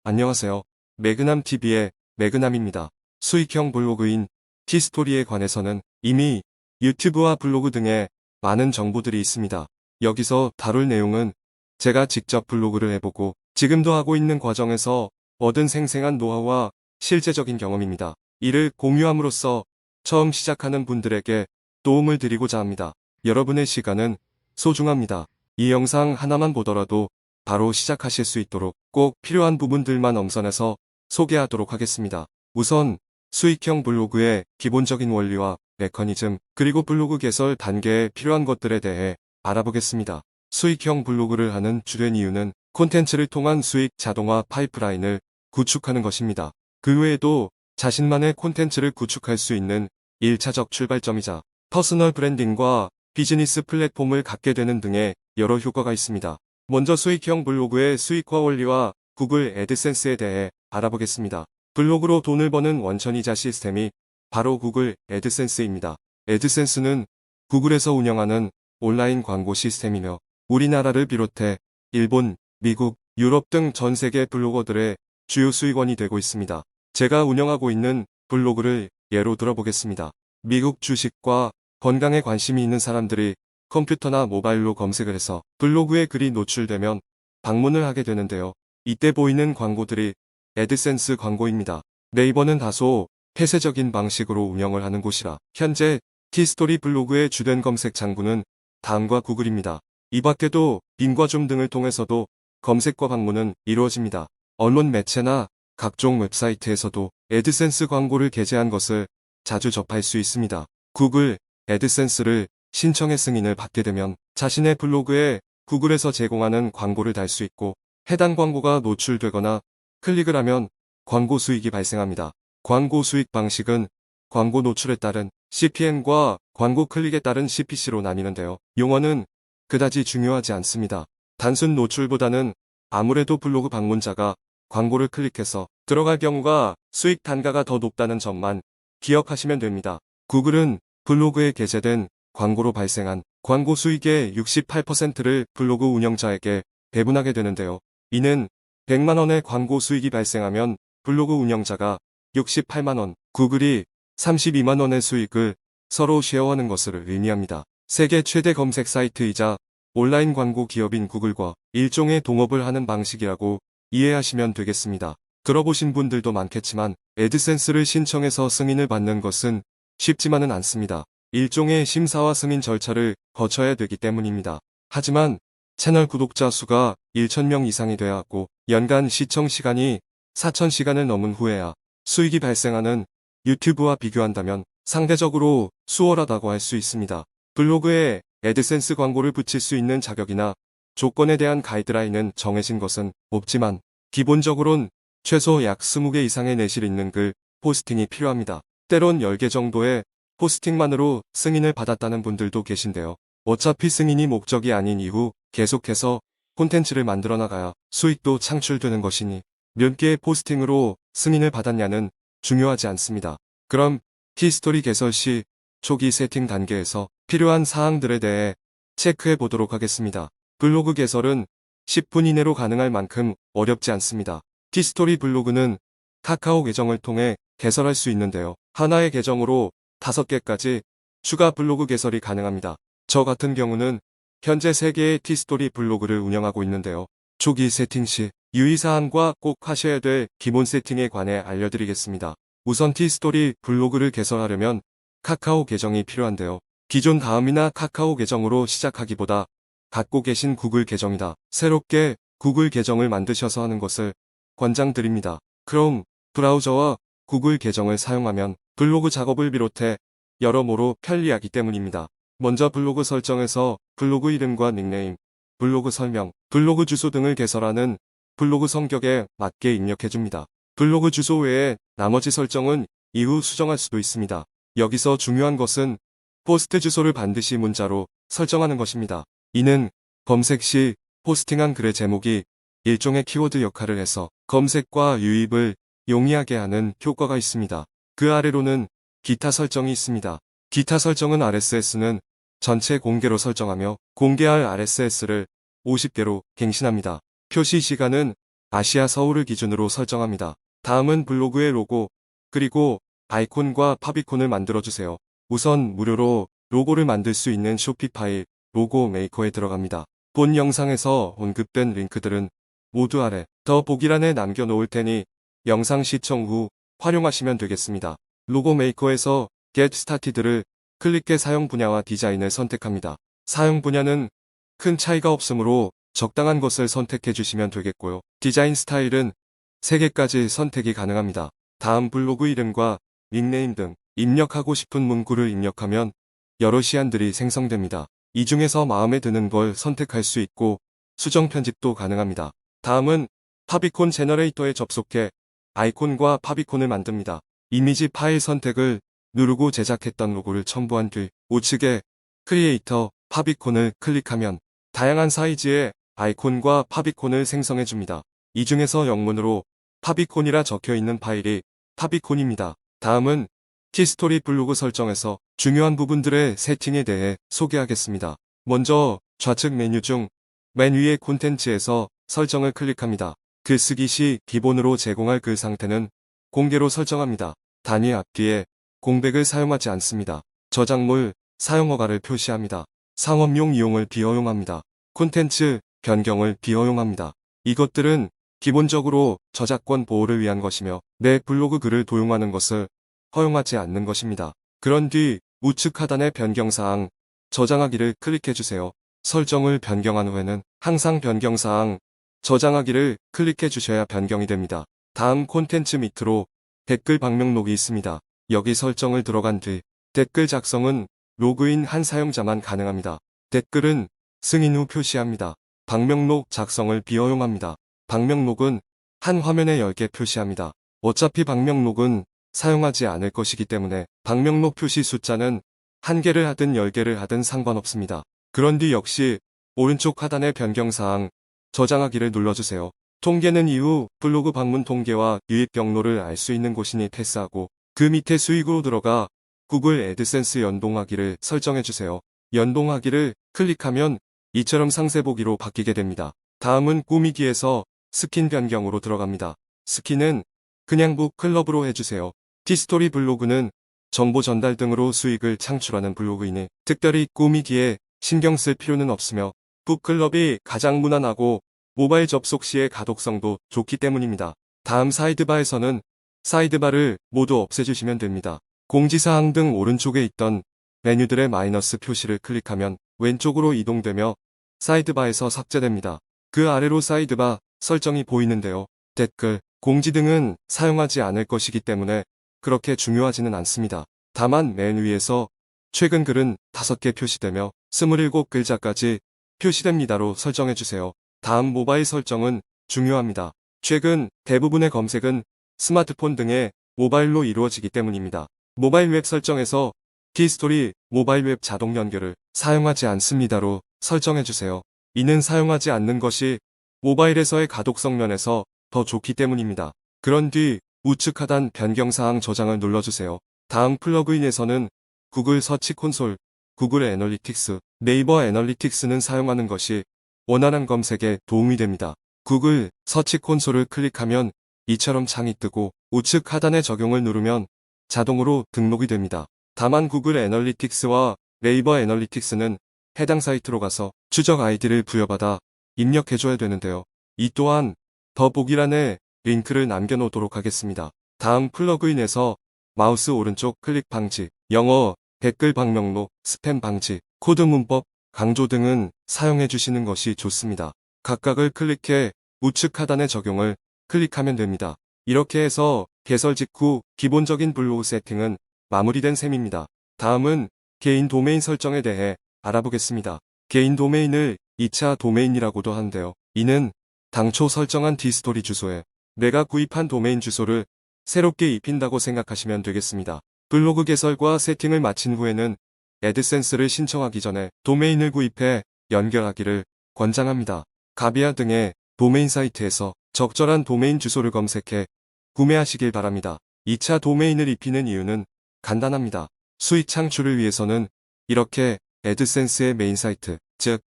안녕하세요. 매그남TV의 매그남입니다. 수익형 블로그인 티스토리에 관해서는 이미 유튜브와 블로그 등에 많은 정보들이 있습니다. 여기서 다룰 내용은 제가 직접 블로그를 해보고 지금도 하고 있는 과정에서 얻은 생생한 노하우와 실제적인 경험입니다. 이를 공유함으로써 처음 시작하는 분들에게 도움을 드리고자 합니다. 여러분의 시간은 소중합니다. 이 영상 하나만 보더라도 바로 시작하실 수 있도록 꼭 필요한 부분들만 엄선해서 소개하도록 하겠습니다. 우선 수익형 블로그의 기본적인 원리와 메커니즘, 그리고 블로그 개설 단계에 필요한 것들에 대해 알아보겠습니다. 수익형 블로그를 하는 주된 이유는 콘텐츠를 통한 수익 자동화 파이프라인을 구축하는 것입니다. 그 외에도 자신만의 콘텐츠를 구축할 수 있는 1차적 출발점이자 퍼스널 브랜딩과 비즈니스 플랫폼을 갖게 되는 등의 여러 효과가 있습니다. 먼저 수익형 블로그의 수익화 원리와 구글 애드센스에 대해 알아보겠습니다. 블로그로 돈을 버는 원천이자 시스템이 바로 구글 애드센스입니다. 애드센스는 구글에서 운영하는 온라인 광고 시스템이며 우리나라를 비롯해 일본, 미국, 유럽 등 전 세계 블로거들의 주요 수익원이 되고 있습니다. 제가 운영하고 있는 블로그를 예로 들어보겠습니다. 미국 주식과 건강에 관심이 있는 사람들이 컴퓨터나 모바일로 검색을 해서 블로그에 글이 노출되면 방문을 하게 되는데요. 이때 보이는 광고들이 애드센스 광고입니다. 네이버는 다소 폐쇄적인 방식으로 운영을 하는 곳이라 현재 티스토리 블로그의 주된 검색 창구는 다음과 구글입니다. 이 밖에도 빙과 줌 등을 통해서도 검색과 방문은 이루어집니다. 언론 매체나 각종 웹사이트에서도 애드센스 광고를 게재한 것을 자주 접할 수 있습니다. 구글 애드센스를 신청의 승인을 받게 되면 자신의 블로그에 구글에서 제공하는 광고를 달 수 있고 해당 광고가 노출되거나 클릭을 하면 광고 수익이 발생합니다. 광고 수익 방식은 광고 노출에 따른 CPM과 광고 클릭에 따른 CPC로 나뉘는데요. 용어는 그다지 중요하지 않습니다. 단순 노출보다는 아무래도 블로그 방문자가 광고를 클릭해서 들어갈 경우가 수익 단가가 더 높다는 점만 기억하시면 됩니다. 구글은 블로그에 게재된 광고로 발생한 광고 수익의 68%를 블로그 운영자에게 배분하게 되는데요. 이는 100만원의 광고 수익이 발생하면 블로그 운영자가 68만원, 구글이 32만원의 수익을 서로 쉐어하는 것을 의미합니다. 세계 최대 검색 사이트이자 온라인 광고 기업인 구글과 일종의 동업을 하는 방식이라고 이해하시면 되겠습니다. 들어보신 분들도 많겠지만 애드센스를 신청해서 승인을 받는 것은 쉽지만은 않습니다. 일종의 심사와 승인 절차를 거쳐야 되기 때문입니다. 하지만 채널 구독자 수가 1,000명 이상이 돼야 하고 연간 시청 시간이 4,000시간을 넘은 후에야 수익이 발생하는 유튜브와 비교한다면 상대적으로 수월하다고 할 수 있습니다. 블로그에 애드센스 광고를 붙일 수 있는 자격이나 조건에 대한 가이드라인은 정해진 것은 없지만 기본적으론 최소 약 20개 이상의 내실 있는 글, 포스팅이 필요합니다. 때론 10개 정도의 포스팅만으로 승인을 받았다는 분들도 계신데요. 어차피 승인이 목적이 아닌 이후 계속해서 콘텐츠를 만들어 나가야 수익도 창출되는 것이니 몇 개의 포스팅으로 승인을 받았냐는 중요하지 않습니다. 그럼 티스토리 개설 시 초기 세팅 단계에서 필요한 사항들에 대해 체크해 보도록 하겠습니다. 블로그 개설은 10분 이내로 가능할 만큼 어렵지 않습니다. 티스토리 블로그는 카카오 계정을 통해 개설할 수 있는데요. 하나의 계정으로 5개까지 추가 블로그 개설이 가능합니다. 저 같은 경우는 현재 3개의 티스토리 블로그를 운영하고 있는데요. 초기 세팅 시 유의사항과 꼭 하셔야 될 기본 세팅에 관해 알려드리겠습니다. 우선 티스토리 블로그를 개설하려면 카카오 계정이 필요한데요. 기존 다음이나 카카오 계정으로 시작하기보다 갖고 계신 구글 계정이다 새롭게 구글 계정을 만드셔서 하는 것을 권장드립니다. 크롬 브라우저와 구글 계정을 사용하면 블로그 작업을 비롯해 여러모로 편리하기 때문입니다. 먼저 블로그 설정에서 블로그 이름과 닉네임, 블로그 설명, 블로그 주소 등을 개설하는 블로그 성격에 맞게 입력해줍니다. 블로그 주소 외에 나머지 설정은 이후 수정할 수도 있습니다. 여기서 중요한 것은 포스트 주소를 반드시 문자로 설정하는 것입니다. 이는 검색 시 포스팅한 글의 제목이 일종의 키워드 역할을 해서 검색과 유입을 용이하게 하는 효과가 있습니다. 그 아래로는 기타 설정이 있습니다. 기타 설정은 RSS는 전체 공개로 설정하며 공개할 RSS를 50개로 갱신합니다. 표시 시간은 아시아 서울을 기준으로 설정합니다. 다음은 블로그의 로고, 그리고 아이콘과 파비콘을 만들어주세요. 우선 무료로 로고를 만들 수 있는 쇼피파이 로고 메이커에 들어갑니다. 본 영상에서 언급된 링크들은 모두 아래 더보기란에 남겨놓을 테니 영상 시청 후 활용하시면 되겠습니다. 로고 메이커에서 Get Started를 클릭해 사용 분야와 디자인을 선택합니다. 사용 분야는 큰 차이가 없으므로 적당한 것을 선택해 주시면 되겠고요. 디자인 스타일은 3개까지 선택이 가능합니다. 다음 블로그 이름과 닉네임 등 입력하고 싶은 문구를 입력하면 여러 시안들이 생성됩니다. 이 중에서 마음에 드는 걸 선택할 수 있고 수정 편집도 가능합니다. 다음은 파비콘 제너레이터에 접속해 아이콘과 파비콘을 만듭니다. 이미지 파일 선택을 누르고 제작했던 로고를 첨부한 뒤 우측에 크리에이터 파비콘을 클릭하면 다양한 사이즈의 아이콘과 파비콘을 생성해줍니다. 이 중에서 영문으로 파비콘이라 적혀있는 파일이 파비콘입니다. 다음은 티스토리 블로그 설정에서 중요한 부분들의 세팅에 대해 소개하겠습니다. 먼저 좌측 메뉴 중 맨 위의 콘텐츠에서 설정을 클릭합니다. 글쓰기 시 기본으로 제공할 글 상태는 공개로 설정합니다. 단위 앞뒤에 공백을 사용하지 않습니다. 저작물, 사용허가를 표시합니다. 상업용 이용을 비허용합니다. 콘텐츠, 변경을 비허용합니다. 이것들은 기본적으로 저작권 보호를 위한 것이며 내 블로그 글을 도용하는 것을 허용하지 않는 것입니다. 그런 뒤 우측 하단의 변경사항, 저장하기를 클릭해주세요. 설정을 변경한 후에는 항상 변경사항, 저장하기를 클릭해 주셔야 변경이 됩니다. 다음 콘텐츠 밑으로 댓글 방명록이 있습니다. 여기 설정을 들어간 뒤 댓글 작성은 로그인 한 사용자만 가능합니다. 댓글은 승인 후 표시합니다. 방명록 작성을 비허용합니다. 방명록은 한 화면에 10개 표시합니다. 어차피 방명록은 사용하지 않을 것이기 때문에 방명록 표시 숫자는 1개를 하든 10개를 하든 상관없습니다. 그런 뒤 역시 오른쪽 하단의 변경사항, 저장하기를 눌러주세요. 통계는 이후 블로그 방문 통계와 유입 경로를 알 수 있는 곳이니 패스하고 그 밑에 수익으로 들어가 구글 애드센스 연동하기를 설정해주세요. 연동하기를 클릭하면 이처럼 상세 보기로 바뀌게 됩니다. 다음은 꾸미기에서 스킨 변경으로 들어갑니다. 스킨은 그냥 북 클럽으로 해주세요. 티스토리 블로그는 정보 전달 등으로 수익을 창출하는 블로그이니 특별히 꾸미기에 신경 쓸 필요는 없으며 북클럽이 가장 무난하고 모바일 접속 시의 가독성도 좋기 때문입니다. 다음 사이드바에서는 사이드바를 모두 없애주시면 됩니다. 공지사항 등 오른쪽에 있던 메뉴들의 마이너스 표시를 클릭하면 왼쪽으로 이동되며 사이드바에서 삭제됩니다. 그 아래로 사이드바 설정이 보이는데요. 댓글, 공지 등은 사용하지 않을 것이기 때문에 그렇게 중요하지는 않습니다. 다만 맨 위에서 최근 글은 5개 표시되며 27글자까지 표시됩니다로 설정해주세요. 다음 모바일 설정은 중요합니다. 최근 대부분의 검색은 스마트폰 등의 모바일로 이루어지기 때문입니다. 모바일 웹 설정에서 티스토리 모바일 웹 자동 연결을 사용하지 않습니다로 설정해주세요. 이는 사용하지 않는 것이 모바일에서의 가독성 면에서 더 좋기 때문입니다. 그런 뒤 우측 하단 변경사항 저장을 눌러주세요. 다음 플러그인에서는 구글 서치 콘솔, 구글 애널리틱스, 네이버 애널리틱스는 사용하는 것이 원활한 검색에 도움이 됩니다. 구글 서치 콘솔을 클릭하면 이처럼 창이 뜨고 우측 하단에 적용을 누르면 자동으로 등록이 됩니다. 다만 구글 애널리틱스와 네이버 애널리틱스는 해당 사이트로 가서 추적 아이디를 부여받아 입력해줘야 되는데요. 이 또한 더보기란에 링크를 남겨놓도록 하겠습니다. 다음 플러그인에서 마우스 오른쪽 클릭 방지, 영어, 댓글 방명록, 스팸 방지, 코드 문법, 강조 등은 사용해 주시는 것이 좋습니다. 각각을 클릭해 우측 하단의 적용을 클릭하면 됩니다. 이렇게 해서 개설 직후 기본적인 블로그 세팅은 마무리된 셈입니다. 다음은 개인 도메인 설정에 대해 알아보겠습니다. 개인 도메인을 2차 도메인이라고도 하는데요. 이는 당초 설정한 티스토리 주소에 내가 구입한 도메인 주소를 새롭게 입힌다고 생각하시면 되겠습니다. 블로그 개설과 세팅을 마친 후에는 애드센스를 신청하기 전에 도메인을 구입해 연결하기를 권장합니다. 가비아 등의 도메인 사이트에서 적절한 도메인 주소를 검색해 구매하시길 바랍니다. 2차 도메인을 입히는 이유는 간단합니다. 수익 창출을 위해서는 이렇게 애드센스의 메인 사이트, 즉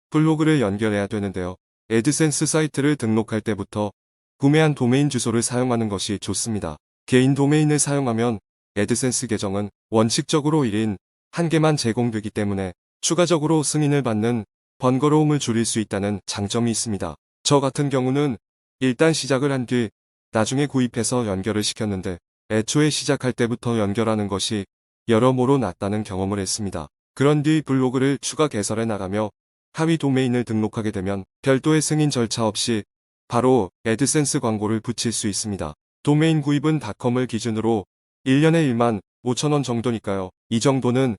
블로그를 연결해야 되는데요. 애드센스 사이트를 등록할 때부터 구매한 도메인 주소를 사용하는 것이 좋습니다. 개인 도메인을 사용하면 애드센스 계정은 원칙적으로 1인 1개만 제공되기 때문에 추가적으로 승인을 받는 번거로움을 줄일 수 있다는 장점이 있습니다. 저 같은 경우는 일단 시작을 한 뒤 나중에 구입해서 연결을 시켰는데 애초에 시작할 때부터 연결하는 것이 여러모로 낫다는 경험을 했습니다. 그런 뒤 블로그를 추가 개설해 나가며 하위 도메인을 등록하게 되면 별도의 승인 절차 없이 바로 애드센스 광고를 붙일 수 있습니다. 도메인 구입은 닷컴을 기준으로 1년에 1만 5천 원 정도니까요. 이 정도는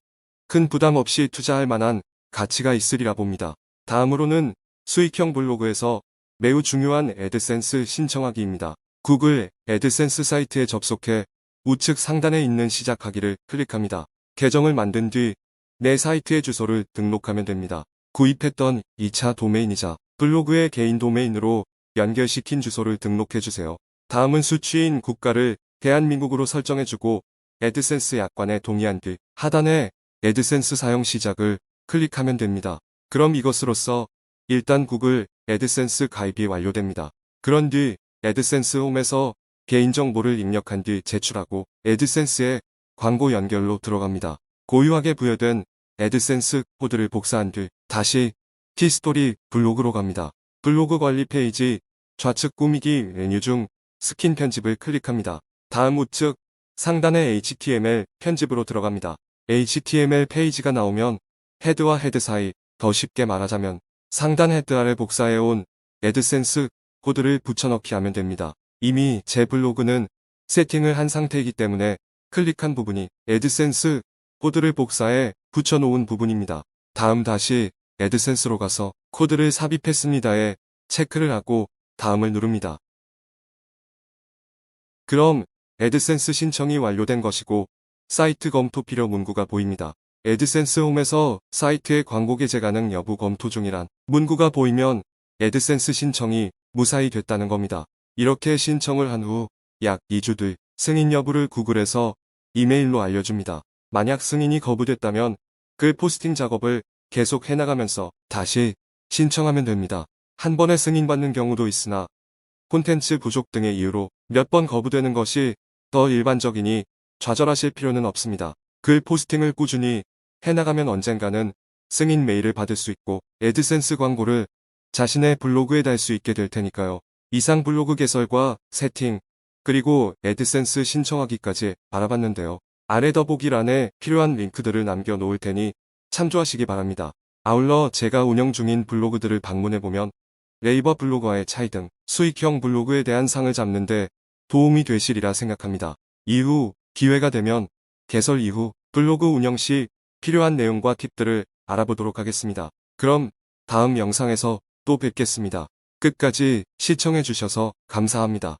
큰 부담 없이 투자할 만한 가치가 있으리라 봅니다. 다음으로는 수익형 블로그에서 매우 중요한 애드센스 신청하기입니다. 구글 애드센스 사이트에 접속해 우측 상단에 있는 시작하기를 클릭합니다. 계정을 만든 뒤 내 사이트의 주소를 등록하면 됩니다. 구입했던 2차 도메인이자 블로그의 개인 도메인으로 연결시킨 주소를 등록해주세요. 다음은 수취인 국가를 대한민국으로 설정해주고 애드센스 약관에 동의한 뒤 하단에 애드센스 사용 시작을 클릭하면 됩니다. 그럼 이것으로써 일단 구글 애드센스 가입이 완료됩니다. 그런 뒤 애드센스 홈에서 개인정보를 입력한 뒤 제출하고 애드센스에 광고 연결로 들어갑니다. 고유하게 부여된 애드센스 코드를 복사한 뒤 다시 티스토리 블로그로 갑니다. 블로그 관리 페이지 좌측 꾸미기 메뉴 중 스킨 편집을 클릭합니다. 다음 우측 상단의 HTML 편집으로 들어갑니다. HTML 페이지가 나오면 헤드와 헤드 사이, 더 쉽게 말하자면 상단 헤드 아래 복사해온 애드센스 코드를 붙여넣기 하면 됩니다. 이미 제 블로그는 세팅을 한 상태이기 때문에 클릭한 부분이 애드센스 코드를 복사해 붙여놓은 부분입니다. 다음 다시 애드센스로 가서 코드를 삽입했습니다에 체크를 하고 다음을 누릅니다. 그럼 애드센스 신청이 완료된 것이고 사이트 검토 필요 문구가 보입니다. 애드센스 홈에서 사이트의 광고 게재 가능 여부 검토 중이란 문구가 보이면 애드센스 신청이 무사히 됐다는 겁니다. 이렇게 신청을 한 후 약 2주 뒤 승인 여부를 구글에서 이메일로 알려줍니다. 만약 승인이 거부됐다면 글 포스팅 작업을 계속 해나가면서 다시 신청하면 됩니다. 한 번에 승인받는 경우도 있으나 콘텐츠 부족 등의 이유로 몇 번 거부되는 것이 더 일반적이니 좌절하실 필요는 없습니다. 글 포스팅을 꾸준히 해나가면 언젠가는 승인 메일을 받을 수 있고 애드센스 광고를 자신의 블로그에 달 수 있게 될 테니까요. 이상 블로그 개설과 세팅, 그리고 애드센스 신청하기까지 알아봤는데요. 아래 더보기란에 필요한 링크들을 남겨놓을 테니 참조하시기 바랍니다. 아울러 제가 운영 중인 블로그들을 방문해보면 네이버 블로거와의 차이 등 수익형 블로그에 대한 상을 잡는데 도움이 되시리라 생각합니다. 이후 기회가 되면 개설 이후 블로그 운영 시 필요한 내용과 팁들을 알아보도록 하겠습니다. 그럼 다음 영상에서 또 뵙겠습니다. 끝까지 시청해주셔서 감사합니다.